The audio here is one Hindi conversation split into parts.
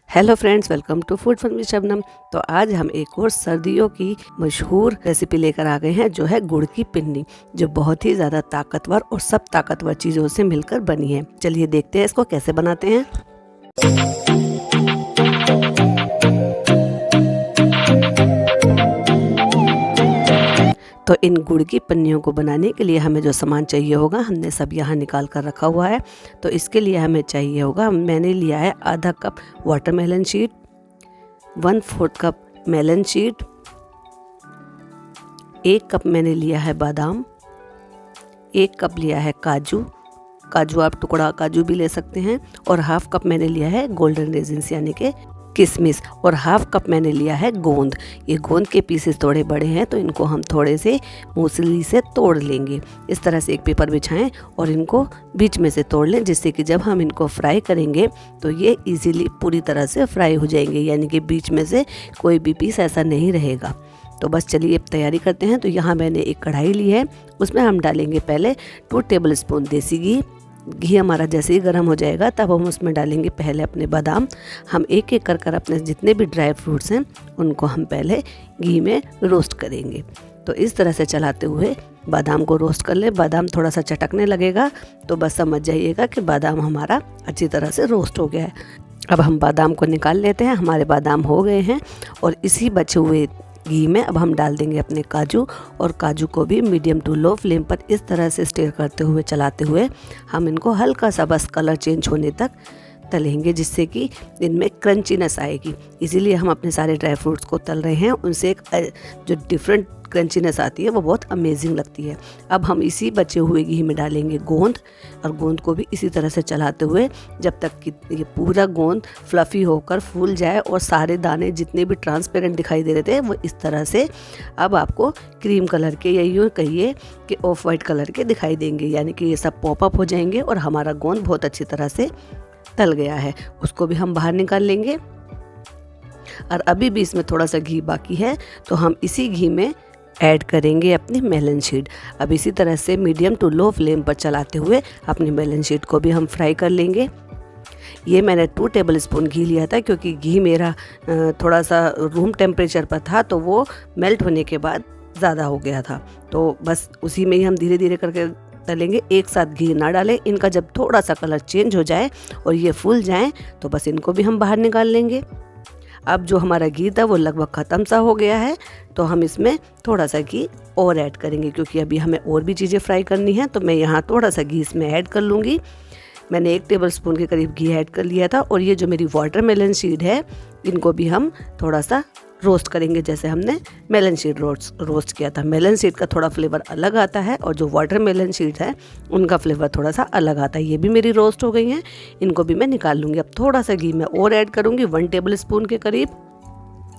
Hello friends, welcome to food fun with Shabnam. तो आज हम एक और सर्दियों की मशहूर रेसिपी लेकर आ गए हैं, जो है गुड़ की पिन्नी, जो बहुत ही ज़्यादा ताकतवर और सब ताकतवर चीज़ों से मिलकर बनी है। चलिए देखते हैं इसको कैसे बनाते हैं। तो इन गुड़ की पन्नियों को बनाने के लिए हमें जो सामान चाहिए होगा, हमने सब यहाँ निकाल कर रखा हुआ है। तो इसके लिए हमें चाहिए होगा, मैंने लिया है आधा cup watermelon seed, 1/4 cup melon seed, 1 cup मैंने लिया है बादाम, 1 कप लिया है काजू आप टुकड़ा काजू भी ले सकते हैं, और 1/2 कप मैंने लिया है गोल्डन रेजिन्स यानी कि किशमिश, और 1/2 कप मैंने लिया है गोंद। ये गोंद के पीसेस थोड़े बड़े हैं, तो इनको हम थोड़े से मूसली से तोड़ लेंगे। इस तरह से एक पेपर बिछाएं और इनको बीच में से तोड़ लें, जिससे कि जब हम इनको फ्राई करेंगे तो ये इजीली पूरी तरह से फ्राई हो जाएंगे, यानी कि बीच में से कोई भी पीस ऐसा नहीं रहेगा। तो बस चलिए अब तैयारी करते हैं। तो यहाँ मैंने एक कढ़ाई ली है, उसमें हम डालेंगे पहले 2 टेबल स्पून देसी घी। घी हमारा जैसे ही गर्म हो जाएगा तब हम उसमें डालेंगे पहले अपने बादाम। हम एक एक कर अपने जितने भी ड्राई फ्रूट्स हैं उनको हम पहले घी में रोस्ट करेंगे। तो इस तरह से चलाते हुए बादाम को रोस्ट कर लें। बादाम थोड़ा सा चटकने लगेगा तो बस समझ जाइएगा कि बादाम हमारा अच्छी तरह से रोस्ट हो गया है। अब हम बादाम को निकाल लेते हैं। हमारे बादाम हो गए हैं और इसी बचे हुए घी में अब हम डाल देंगे अपने काजू, और काजू को भी मीडियम टू लो फ्लेम पर इस तरह से स्टीर करते हुए चलाते हुए हम इनको हल्का सा बस कलर चेंज होने तक तलेंगे, जिससे कि इनमें क्रंचीनेस आएगी। इसीलिए हम अपने सारे ड्राई फ्रूट्स को तल रहे हैं। उनसे एक जो डिफरेंट क्रंचीनेस आती है वो बहुत अमेजिंग लगती है। अब हम इसी बचे हुए घी में डालेंगे गोंद, और गोंद को भी इसी तरह से चलाते हुए जब तक कि ये पूरा गोंद फ्लफ़ी होकर फूल जाए और सारे दाने जितने भी ट्रांसपेरेंट दिखाई दे रहे थे वो इस तरह से अब आपको क्रीम कलर के, या यूँ कहिए कि ऑफ वाइट कलर के दिखाई देंगे, यानी कि ये सब पॉपअप हो जाएंगे और हमारा गोंद बहुत अच्छी तरह से तल गया है। उसको भी हम बाहर निकाल लेंगे। और अभी भी इसमें थोड़ा सा घी बाकी है, तो हम इसी घी में ऐड करेंगे अपनी मेलन शीट। अब इसी तरह से मीडियम टू लो फ्लेम पर चलाते हुए अपनी मेलन शीट को भी हम फ्राई कर लेंगे। ये मैंने 2 टेबल स्पून घी लिया था, क्योंकि घी मेरा थोड़ा सा रूम टेम्परेचर पर था, तो वो मेल्ट होने के बाद ज़्यादा हो गया था। तो बस उसी में ही हम धीरे धीरे करके तलेंगे, एक साथ घी ना डालें। इनका जब थोड़ा सा कलर चेंज हो जाए और ये फूल जाएं तो बस इनको भी हम बाहर निकाल लेंगे। अब जो हमारा घी था वो लगभग ख़त्म सा हो गया है, तो हम इसमें थोड़ा सा घी और ऐड करेंगे, क्योंकि अभी हमें और भी चीज़ें फ्राई करनी है। तो मैं यहाँ थोड़ा सा घी इसमें ऐड कर लूँगी। मैंने 1 टेबल स्पून के करीब घी ऐड कर लिया था। और ये जो मेरी वाटरमेलन सीड है, इनको भी हम थोड़ा सा रोस्ट करेंगे, जैसे हमने मेलन सीड रोस्ट किया था। मेलन सीड का थोड़ा फ्लेवर अलग आता है, और जो वाटरमेलन सीड है उनका फ्लेवर थोड़ा सा अलग आता है। ये भी मेरी रोस्ट हो गई हैं, इनको भी मैं निकाल लूँगी। अब थोड़ा सा घी मैं और ऐड करूँगी, 1 टेबल स्पून के करीब,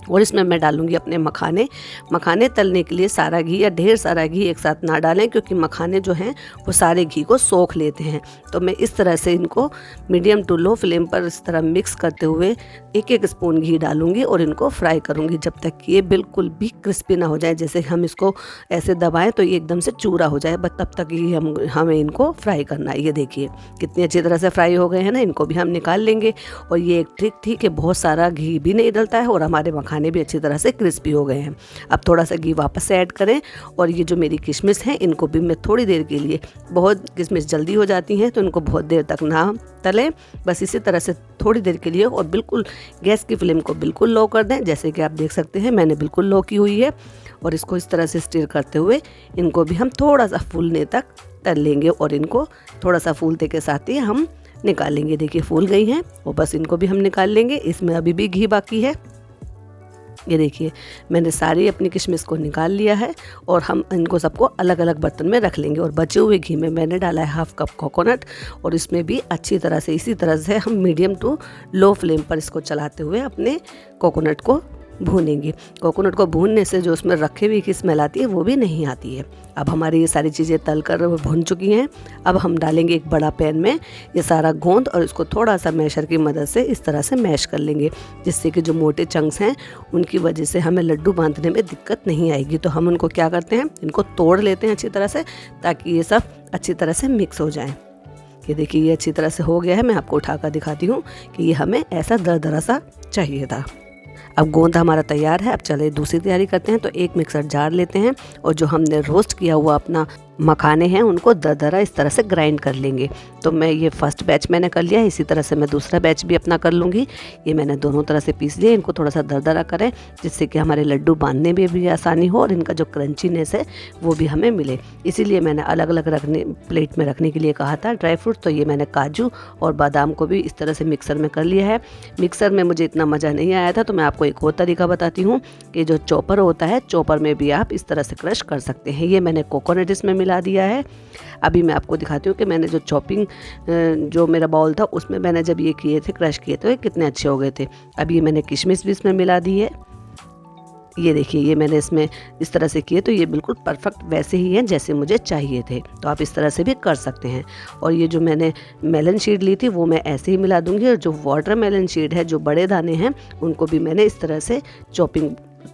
और इसमें मैं डालूंगी अपने मखाने तलने के लिए सारा घी या ढेर सारा घी एक साथ ना डालें, क्योंकि मखाने जो हैं वो सारे घी को सोख लेते हैं। तो मैं इस तरह से इनको मीडियम टू लो फ्लेम पर इस तरह मिक्स करते हुए 1-1 स्पून घी डालूंगी और इनको फ्राई करूंगी जब तक कि ये बिल्कुल भी क्रिस्पी ना हो जाए। जैसे हम इसको ऐसे दबाएं तो ये एकदम से चूरा हो जाए, बस तब तक ही हमें इनको फ्राई करना है। ये देखिए कितनी अच्छी तरह से फ्राई हो गए हैं ना, इनको भी हम निकाल लेंगे। और ये एक ट्रिक थी कि बहुत सारा घी भी नहीं डलता है और हमारे मखाने भी अच्छी तरह से क्रिस्पी हो गए हैं। अब थोड़ा सा घी वापस से ऐड करें, और ये जो मेरी किशमिश हैं इनको भी मैं थोड़ी देर के लिए, बहुत किशमिश जल्दी हो जाती हैं तो इनको बहुत देर तक ना तलें, बस इसी तरह से थोड़ी देर के लिए। और बिल्कुल गैस की फ्लेम को बिल्कुल लो कर दें, जैसे कि आप देख सकते हैं मैंने बिल्कुल लो की हुई है। और इसको इस तरह से स्टीर करते हुए इनको भी हम थोड़ा सा फूलने तक तल लेंगे, और इनको थोड़ा सा फूलते के साथ ही हम निकाल लेंगे। देखिए फूल गई हैं और बस इनको भी हम निकाल लेंगे। इसमें अभी भी घी बाकी है। ये देखिए मैंने सारी अपनी किशमिश को निकाल लिया है, और हम इनको सबको अलग अलग बर्तन में रख लेंगे। और बचे हुए घी में मैंने डाला है 1/2 कप कोकोनट, और इसमें भी अच्छी तरह से इसी तरह से हम मीडियम टू लो फ्लेम पर इसको चलाते हुए अपने कोकोनट को भूनेंगे। कोकोनट को भूनने से जो उसमें रखे हुए की स्मेल आती है वो भी नहीं आती है। अब हमारी ये सारी चीज़ें तल कर भुन चुकी हैं। अब हम डालेंगे एक बड़ा पैन में ये सारा गोंद, और इसको थोड़ा सा मैशर की मदद से इस तरह से मैश कर लेंगे, जिससे कि जो मोटे चंक्स हैं उनकी वजह से हमें लड्डू बांधने में दिक्कत नहीं आएगी। तो हम उनको क्या करते हैं, इनको तोड़ लेते हैं अच्छी तरह से, ताकि ये सब अच्छी तरह से मिक्स हो जाएँ। ये देखिए ये अच्छी तरह से हो गया है। मैं आपको उठाकर दिखाती हूँ कि ये हमें ऐसा दरदरा सा चाहिए था। अब गोंद हमारा तैयार है। अब चले दूसरी तैयारी करते हैं। तो एक मिक्सर जार लेते हैं और जो हमने रोस्ट किया हुआ अपना मखाने हैं उनको दरदरा इस तरह से ग्राइंड कर लेंगे। तो मैं ये फर्स्ट बैच मैंने कर लिया है, इसी तरह से मैं दूसरा बैच भी अपना कर लूँगी। ये मैंने दोनों तरह से पीस लिए। इनको थोड़ा सा दरदरा करें जिससे कि हमारे लड्डू बांधने में भी आसानी हो और इनका जो क्रंचीनेस है वो भी हमें मिले। इसीलिए मैंने अलग अलग रखने प्लेट में रखने के लिए कहा था ड्राई फ्रूट। तो ये मैंने काजू और बादाम को भी इस तरह से मिक्सर में कर लिया है। मिक्सर में मुझे इतना मज़ा नहीं आया था तो मैं आपको एक और तरीका बताती हूँ कि जो चॉपर होता है, चॉपर में भी आप इस तरह से क्रश कर सकते हैं। ये मैंने कोकोनट इसमें मिला दिया है। अभी मैं आपको दिखाती हूँ कि मैंने जो चॉपिंग जो मेरा बाउल था उसमें मैंने जब ये किए थे, क्रश किए थे, कितने अच्छे हो गए थे। अब ये मैंने किशमिश भी इसमें मिला दी है। ये देखिए ये मैंने इसमें इस तरह से किए तो ये बिल्कुल परफेक्ट वैसे ही हैं जैसे मुझे चाहिए थे। तो आप इस तरह से भी कर सकते हैं। और ये जो मैंने मेलन शीड ली थी वो मैं ऐसे ही मिला दूंगी। और जो वाटर मेलन शीड है, जो बड़े दाने हैं, उनको भी मैंने इस तरह से चॉपिंग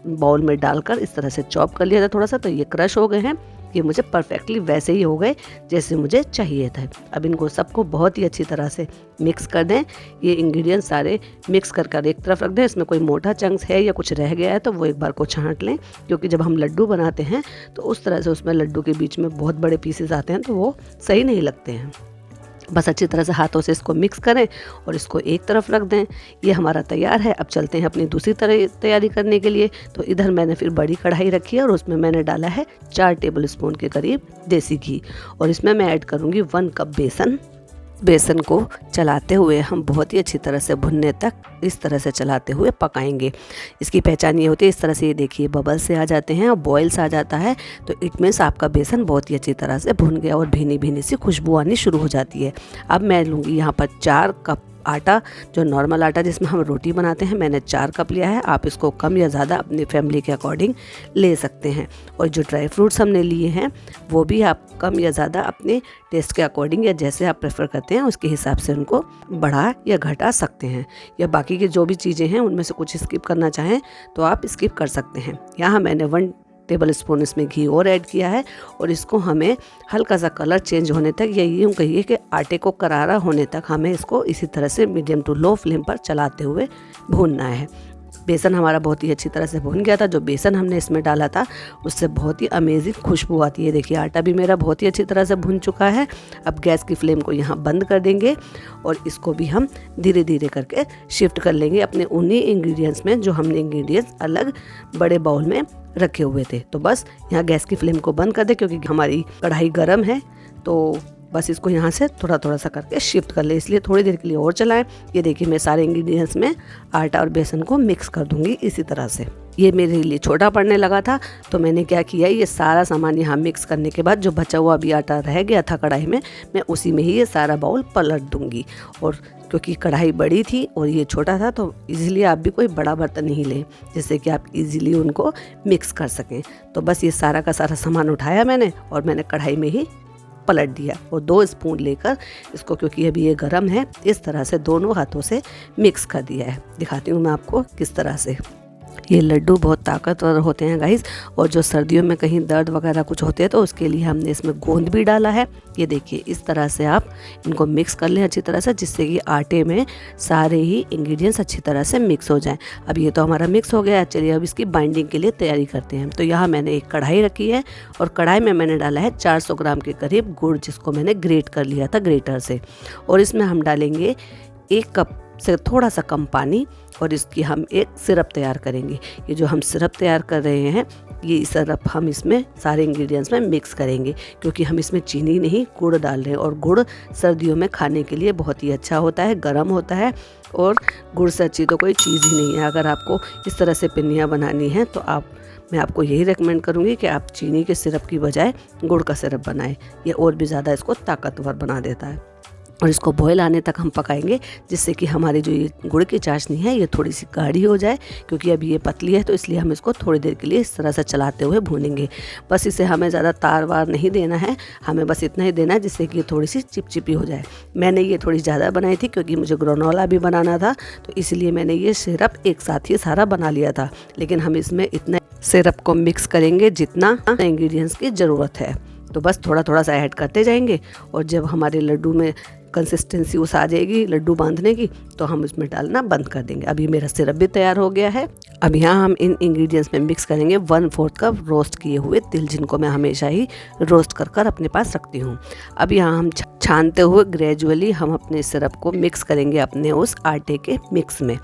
बाउल में डालकर इस तरह से चॉप कर लिया था थोड़ा सा। तो ये क्रश हो गए हैं। ये मुझे परफेक्टली वैसे ही हो गए जैसे मुझे चाहिए था। अब इनको सबको बहुत ही अच्छी तरह से मिक्स कर दें। ये इंग्रेडिएंट्स सारे मिक्स कर एक तरफ रख दें। इसमें कोई मोटा चंक्स है या कुछ रह गया है तो वो एक बार को छांट लें, क्योंकि जब हम लड्डू बनाते हैं तो उस तरह से उसमें लड्डू के बीच में बहुत बड़े पीसेस आते हैं तो वो सही नहीं लगते हैं। बस अच्छी तरह से हाथों से इसको मिक्स करें और इसको एक तरफ रख दें। ये हमारा तैयार है। अब चलते हैं अपनी दूसरी तैयारी करने के लिए। तो इधर मैंने फिर बड़ी कढ़ाई रखी है और उसमें मैंने डाला है 4 टेबल स्पून के करीब देसी घी। और इसमें मैं ऐड करूँगी 1 कप बेसन। बेसन को चलाते हुए हम बहुत ही अच्छी तरह से भुनने तक इस तरह से चलाते हुए पकाएंगे। इसकी पहचान ये होती है, इस तरह से ये देखिए बबल्स से आ जाते हैं और बॉयल्स आ जाता है तो इट मीन्स आपका बेसन बहुत ही अच्छी तरह से भुन गया और भीनी भीनी सी खुशबू आनी शुरू हो जाती है। अब मैं लूँगी यहाँ पर 4 कप आटा, जो नॉर्मल आटा जिसमें हम रोटी बनाते हैं, मैंने 4 कप लिया है। आप इसको कम या ज़्यादा अपनी फैमिली के अकॉर्डिंग ले सकते हैं। और जो ड्राई फ्रूट्स हमने लिए हैं वो भी आप कम या ज़्यादा अपने टेस्ट के अकॉर्डिंग या जैसे आप प्रेफर करते हैं उसके हिसाब से उनको बढ़ा या घटा सकते हैं। या बाकी की जो भी चीज़ें हैं उनमें से कुछ स्किप करना चाहें तो आप स्किप कर सकते हैं। यहाँ मैंने 1 टेबल स्पून इसमें घी और ऐड किया है और इसको हमें हल्का सा कलर चेंज होने तक, या यूँ कहिए कि आटे को करारा होने तक हमें इसको इसी तरह से मीडियम टू लो फ्लेम पर चलाते हुए भूनना है। बेसन हमारा बहुत ही अच्छी तरह से भुन गया था। जो बेसन हमने इसमें डाला था उससे बहुत ही अमेजिंग खुशबू आती है। देखिए आटा भी मेरा बहुत ही अच्छी तरह से भुन चुका है। अब गैस की फ्लेम को यहाँ बंद कर देंगे और इसको भी हम धीरे धीरे करके शिफ्ट कर लेंगे अपने उन्हीं इंग्रेडिएंट्स में जो हमने इंग्रेडिएंट्स अलग बड़े बाउल में रखे हुए थे। तो बस यहाँ गैस की फ्लेम को बंद कर दे, क्योंकि हमारी कढ़ाई गर्म है। तो बस इसको यहाँ से थोड़ा थोड़ा सा करके शिफ्ट कर ले, इसलिए थोड़ी देर के लिए और चलाएं। ये देखिए मैं सारे इंग्रेडिएंट्स में आटा और बेसन को मिक्स कर दूंगी इसी तरह से। ये मेरे लिए छोटा पड़ने लगा था तो मैंने क्या किया, ये सारा सामान यहाँ मिक्स करने के बाद जो बचा हुआ भी आटा रह गया था कढ़ाई में, मैं उसी में ही ये सारा बाउल पलट दूंगी। और क्योंकि कढ़ाई बड़ी थी और ये छोटा था तो इजीली आप भी कोई बड़ा बर्तन ही लें जिससे कि आप इजीली उनको मिक्स कर सकें। तो बस ये सारा का सारा सामान उठाया मैंने और मैंने कढ़ाई में ही पलट दिया और 2 स्पून लेकर इसको, क्योंकि अभी ये गर्म है, इस तरह से दोनों हाथों से मिक्स कर दिया है। दिखाती हूँ मैं आपको किस तरह से। ये लड्डू बहुत ताकतवर होते हैं गाइस, और जो सर्दियों में कहीं दर्द वगैरह कुछ होते हैं तो उसके लिए हमने इसमें गोंद भी डाला है। ये देखिए इस तरह से आप इनको मिक्स कर लें अच्छी तरह से, जिससे कि आटे में सारे ही इंग्रेडिएंट्स अच्छी तरह से मिक्स हो जाएं। अब ये तो हमारा मिक्स हो गया है, चलिए अब इसकी बाइंडिंग के लिए तैयारी करते हैं। तो यहाँ मैंने एक कढ़ाई रखी है और कढ़ाई में मैंने डाला है 400 ग्राम के करीब गुड़, जिसको मैंने ग्रेट कर लिया था ग्रेटर से। और इसमें हम डालेंगे 1 कप से थोड़ा सा कम पानी और इसकी हम एक सिरप तैयार करेंगे। ये जो हम सिरप तैयार कर रहे हैं, ये सिरप हम इसमें सारे इंग्रेडिएंट्स में मिक्स करेंगे, क्योंकि हम इसमें चीनी नहीं गुड़ डाल रहे हैं। और गुड़ सर्दियों में खाने के लिए बहुत ही अच्छा होता है, गर्म होता है, और गुड़ से अच्छी तो कोई चीज़ ही नहीं है। अगर आपको इस तरह से पिन्नियाँ बनानी हैं तो मैं आपको यही रेकमेंड करूँगी कि आप चीनी के सिरप की बजाय गुड़ का सिरप बनाएं। ये और भी ज़्यादा इसको ताकतवर बना देता है। और इसको बॉयल आने तक हम पकाएंगे, जिससे कि हमारी जो ये गुड़ की चाशनी है ये थोड़ी सी गाढ़ी हो जाए, क्योंकि अभी ये पतली है तो इसलिए हम इसको थोड़ी देर के लिए इस तरह से चलाते हुए भूनेंगे। बस इसे हमें ज़्यादा तार वार नहीं देना है, हमें बस इतना ही देना है जिससे कि ये थोड़ी सी चिपचिपी हो जाए। मैंने ये थोड़ी ज़्यादा बनाई थी क्योंकि मुझे ग्रेनोला भी बनाना था, तो इसलिए मैंने ये सिरप एक साथ ही सारा बना लिया था। लेकिन हम इसमें इतना सिरप को मिक्स करेंगे जितना इंग्रेडिएंट्स की ज़रूरत है। तो बस थोड़ा थोड़ा सा ऐड करते जाएंगे और जब हमारे लड्डू में कंसिस्टेंसी उस आ जाएगी लड्डू बांधने की, तो हम उसमें डालना बंद कर देंगे। अभी मेरा सिरप भी तैयार हो गया है। अब यहाँ हम इन इंग्रेडिएंट्स में मिक्स करेंगे 1/4 कप रोस्ट किए हुए तिल, जिनको मैं हमेशा ही रोस्ट कर अपने पास रखती हूँ। अब यहाँ हम छानते हुए ग्रेजुअली हम अपने सिरप को मिक्स करेंगे अपने उस आटे के मिक्स में।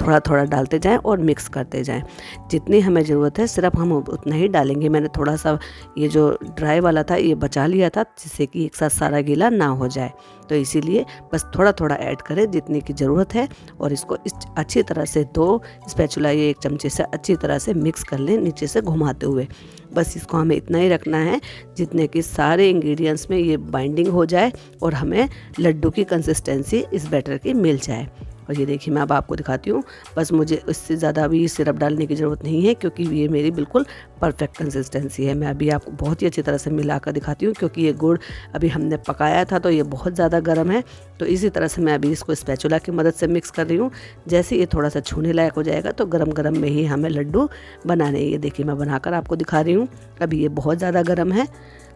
थोड़ा थोड़ा डालते जाएं और मिक्स करते जाएं। जितनी हमें ज़रूरत है सिरप हम उतना ही डालेंगे। मैंने थोड़ा सा ये जो ड्राई वाला था ये बचा लिया था, जिससे कि एक साथ सारा गीला ना हो जाए, तो इसीलिए बस थोड़ा थोड़ा ऐड करें जितनी की ज़रूरत है। और इसको अच्छी तरह से 2 स्पैचुला या 1 चमचे से अच्छी तरह से मिक्स कर लें नीचे से घुमाते हुए। बस इसको हमें इतना ही रखना है जितने कि सारे इंग्रेडिएंट्स में ये बाइंडिंग हो जाए और हमें लड्डू की कंसिस्टेंसी इस बैटर की मिल जाए। और ये देखिए मैं अब आपको दिखाती हूँ। बस मुझे इससे ज़्यादा अभी सिरप डालने की ज़रूरत नहीं है, क्योंकि ये मेरी बिल्कुल परफेक्ट कंसिस्टेंसी है। मैं अभी आपको बहुत ही अच्छी तरह से मिलाकर दिखाती हूँ, क्योंकि ये गुड़ अभी हमने पकाया था तो ये बहुत ज़्यादा गर्म है। तो इसी तरह से मैं अभी इसको स्पैचुला की मदद से मिक्स कर रही हूँ। जैसे ये थोड़ा सा छूने लायक हो जाएगा तो गरम गरम में ही हमें लड्डू बनाने। ये देखिए मैं बनाकर आपको दिखा रही हूँ। अभी ये बहुत ज़्यादा गर्म है,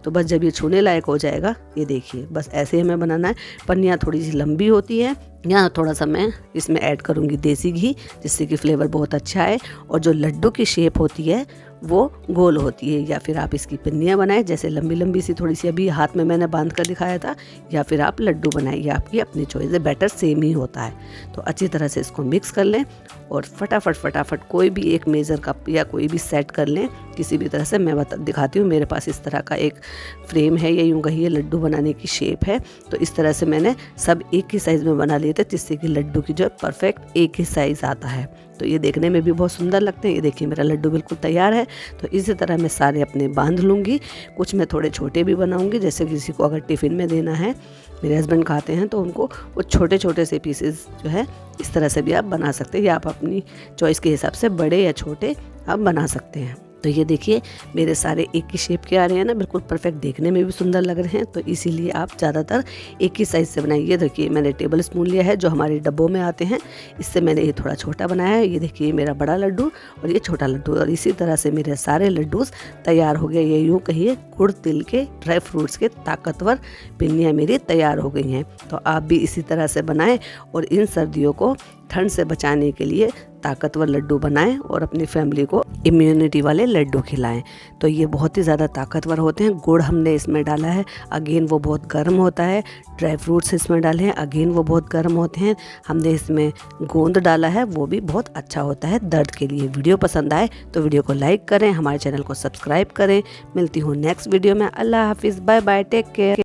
तो बस जब ये छूने लायक हो जाएगा, ये देखिए बस ऐसे ही हमें बनाना है। पन्नियाँ थोड़ी सी लंबी होती है। यहाँ थोड़ा सा मैं इसमें ऐड करूँगी देसी घी, जिससे कि फ्लेवर बहुत अच्छा है। और जो लड्डू की शेप होती है वो गोल होती है, या फिर आप इसकी पिन्नियाँ बनाएं जैसे लंबी लंबी सी, थोड़ी सी अभी हाथ में मैंने बांध कर दिखाया था, या फिर आप लड्डू बनाएं, ये आपकी अपनी चॉइस है। बैटर सेम ही होता है। तो अच्छी तरह से इसको मिक्स कर लें और फटाफट कोई भी एक मेज़र कप या कोई भी सेट कर लें किसी भी तरह से। मैं दिखाती हूँ। मेरे पास इस तरह का एक फ्रेम है, या यूँ कहिए लड्डू बनाने की शेप है। तो इस तरह से मैंने सब एक ही साइज़ में बना लिए थे, जिससे कि लड्डू की जो परफेक्ट एक ही साइज़ आता है। तो ये देखने में भी बहुत सुंदर लगते हैं। ये देखिए मेरा लड्डू बिल्कुल तैयार है। तो इसी तरह मैं सारे अपने बांध लूँगी। कुछ मैं थोड़े छोटे भी बनाऊँगी, जैसे किसी को अगर टिफ़िन में देना है, मेरे हस्बैंड खाते हैं, तो उनको वो छोटे छोटे से पीसेस जो है इस तरह से भी आप बना सकते हैं, या आप अपनी चॉइस के हिसाब से बड़े या छोटे आप बना सकते हैं। तो ये देखिए मेरे सारे एक ही शेप के आ रहे हैं ना, बिल्कुल परफेक्ट, देखने में भी सुंदर लग रहे हैं। तो इसीलिए आप ज़्यादातर एक ही साइज़ से बनाइए। ये देखिए मैंने टेबल स्पून लिया है जो हमारे डब्बों में आते हैं, इससे मैंने ये थोड़ा छोटा बनाया है। ये देखिए मेरा बड़ा लड्डू और ये छोटा लड्डू, और इसी तरह से मेरे सारे लड्डूस तैयार हो गए। ये यूँ कहिए गुड़ तिल के ड्राई फ्रूट्स के ताकतवर पिन्नियाँ मेरी तैयार हो गई हैं। तो आप भी इसी तरह से बनाएं और इन सर्दियों को ठंड से बचाने के लिए ताकतवर लड्डू बनाएं और अपनी फैमिली को इम्यूनिटी वाले लड्डू खिलाएं। तो ये बहुत ही ज़्यादा ताकतवर होते हैं। गुड़ हमने इसमें डाला है, अगेन वो बहुत गर्म होता है। ड्राई फ्रूट्स इसमें डाले हैं, अगेन वो बहुत गर्म होते हैं। हमने इसमें गोंद डाला है, वो भी बहुत अच्छा होता है दर्द के लिए। वीडियो पसंद आए तो वीडियो को लाइक करें, हमारे चैनल को सब्सक्राइब करें। मिलती हूँ नेक्स्ट वीडियो में। अल्लाह हाफिज़, बाय बाय, टेक केयर।